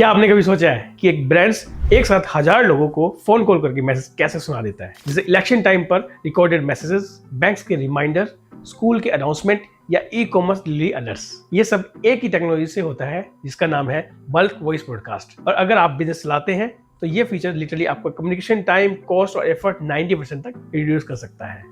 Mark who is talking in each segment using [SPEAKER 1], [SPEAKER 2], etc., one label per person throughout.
[SPEAKER 1] क्या आपने कभी सोचा है कि एक ब्रांड्स एक साथ 1000 लोगों को फोन कॉल करके मैसेज कैसे सुना देता है? जैसे इलेक्शन टाइम पर रिकॉर्डेड मैसेजेस, बैंक्स के रिमाइंडर, स्कूल के अनाउंसमेंट या ई कॉमर्स डिलीवरी अलर्ट्स। ये सब एक ही टेक्नोलॉजी से होता है जिसका नाम है बल्क वॉइस ब्रॉडकास्ट। और अगर आप बिजनेस चलाते हैं तो ये फीचर लिटरली आपका कम्युनिकेशन टाइम, कॉस्ट और एफर्ट 90% तक रिड्यूस कर सकता है।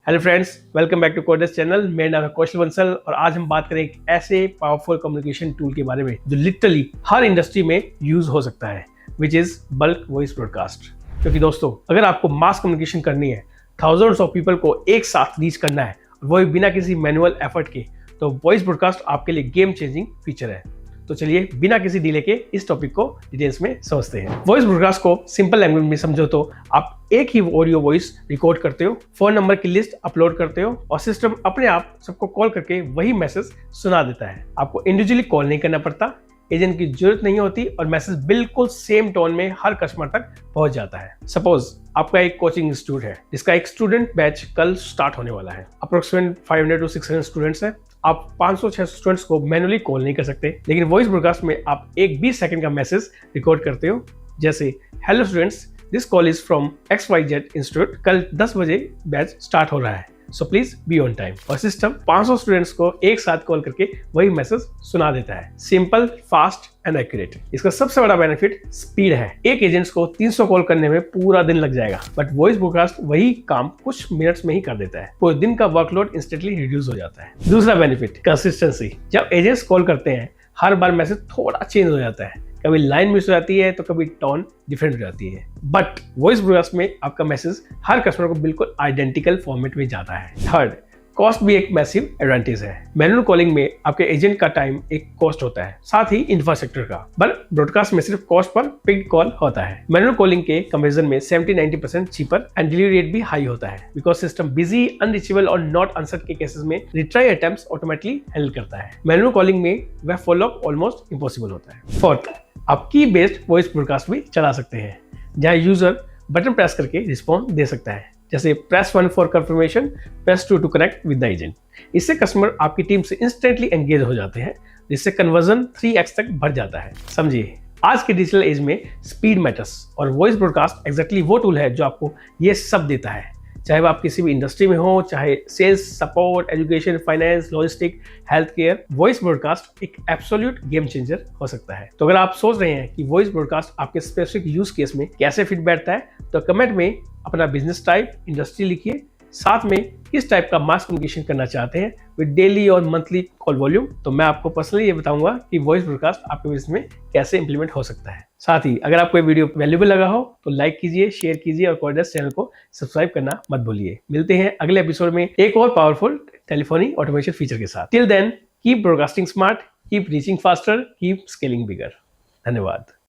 [SPEAKER 1] Hello friends, welcome back to कोडेस चैनल। मेरा नाम है कौशल बंसल और आज हम बात करें एक ऐसे पावरफुल कम्युनिकेशन टूल के बारे में जो लिटरली हर इंडस्ट्री में यूज हो सकता है, which is bulk voice broadcast. क्योंकि दोस्तों, अगर आपको मास कम्युनिकेशन करनी है, थाउजेंड्स ऑफ पीपल को एक साथ रीच करना है, वो भी बिना किसी मैनुअल एफर्ट के, तो वॉइस ब्रॉडकास्ट आपके लिए गेम चेंजिंग फीचर है। तो चलिए बिना किसी डिले के इस टॉपिक को डिटेल्स में समझते हैं। वॉइस ब्रॉडकास्ट को सिंपल लैंग्वेज में समझो तो आप एक ही ऑडियो वॉइस रिकॉर्ड करते हो, फोन नंबर की लिस्ट अपलोड करते हो और सिस्टम अपने आप सबको कॉल करके वही मैसेज सुना देता है। आपको इंडिविजुअली कॉल नहीं करना पड़ता, एजेंट की जरूरत नहीं होती और मैसेज बिल्कुल सेम टोन में हर कस्टमर तक पहुंच जाता है। सपोज आपका एक कोचिंग इंस्टीट्यूट है जिसका एक स्टूडेंट बैच कल स्टार्ट होने वाला है। अप्रोक्सीमेट 500 to 600 स्टूडेंट्स हैं। आप 500-600 स्टूडेंट्स को मैनुअली कॉल नहीं कर सकते, लेकिन वॉइस ब्रॉडकास्ट में आप एक 20 सेकंड का मैसेज रिकॉर्ड करते हो, जैसे hello students, this call is from XYZ institute, कल 10 बजे बैच स्टार्ट हो रहा है, so please be on time. और सिस्टम 500 स्टूडेंट्स को एक साथ कॉल करके वही मैसेज सुना देता है। Simple, fast and accurate. इसका सबसे बड़ा बेनिफिट स्पीड है। एक एजेंट्स को 300 कॉल करने में पूरा दिन लग जाएगा, बट वॉइस ब्रॉडकास्ट वही काम कुछ मिनट्स में ही कर देता है। पूरे दिन का वर्कलोड इंस्टेंटली रिड्यूस हो जाता है। दूसरा बेनिफिट, कंसिस्टेंसी। जब एजेंट्स कॉल करते हैं, हर बार मैसेज थोड़ा चेंज हो जाता है। कभी लाइन मिस हो जाती है तो कभी टोन डिफरेंट हो जाती है, बट वॉइस ब्रॉडकास्ट में आपका मैसेज हर कस्टमर को बिल्कुल आइडेंटिकल फॉर्मेट में जाता है। थर्ड, कॉस्ट भी एक मैसिव एडवांटेज है। मैनुअल कॉलिंग में आपके एजेंट का टाइम एक कॉस्ट होता है, साथ ही इंफ्रास्ट्रक्चर का, पर ब्रॉडकास्ट में सिर्फ कॉस्ट पर पिक्ड कॉल होता है। मैनुअल कॉलिंग के कंपैरिजन में 70-90% चीपर एंड डिलीवरी रेट भी हाई होता है, बिकॉज सिस्टम बिजी, अनरीचेबल और नॉट आंसर्ड के केसेस में रिट्राई अटेम्प्ट्स ऑटोमेटिकली हैंडल करता है। मैनुअल कॉलिंग में वह फॉलो अप ऑलमोस्ट इम्पॉसिबल होता है। फोर्थ, आप की बेस्ड वॉइस ब्रॉडकास्ट भी चला सकते हैं, जहां यूजर बटन प्रेस करके रिस्पॉन्स दे सकता है, जैसे press 1 for confirmation, press 2 to connect with the agent. इससे कस्टमर आपकी टीम से इंस्टेंटली एंगेज हो जाते हैं, जिससे कन्वर्जन 3x तक बढ़ जाता है। समझिए, आज के डिजिटल एज में स्पीड मैटर्स और वॉइस ब्रॉडकास्ट एग्जैक्टली वो टूल है जो आपको ये सब देता है। चाहे वो आप किसी भी इंडस्ट्री में हो, चाहे sales, support, education, finance, logistic, health care, voice broadcast एक एब्सोल्यूट गेम चेंजर हो सकता है। तो अगर आप सोच रहे हैं कि वॉइस ब्रॉडकास्ट आपके स्पेसिफिक यूज केस में कैसे फिट बैठता है, तो कमेंट में अपना बिजनेस टाइप, इंडस्ट्री लिखिए, साथ में किस टाइप का मास कम्युनिकेशन करना चाहते हैं विद डेली और मंथली कॉल वॉल्यूम। तो मैं आपको पर्सनली ये बताऊंगा कि वॉइस ब्रॉडकास्ट आपके बिजनेस में कैसे इंप्लीमेंट हो सकता है। साथ ही अगर आपको ये वीडियो वैल्यूएबल लगा हो तो लाइक कीजिए, शेयर कीजिए और कोडेस चैनल को सब्सक्राइब करना मत भूलिए। मिलते हैं अगले एपिसोड में एक और पावरफुल टेलीफोनी ऑटोमेशन फीचर के साथ। Till then, keep broadcasting smart, keep reaching faster, keep scaling bigger. धन्यवाद।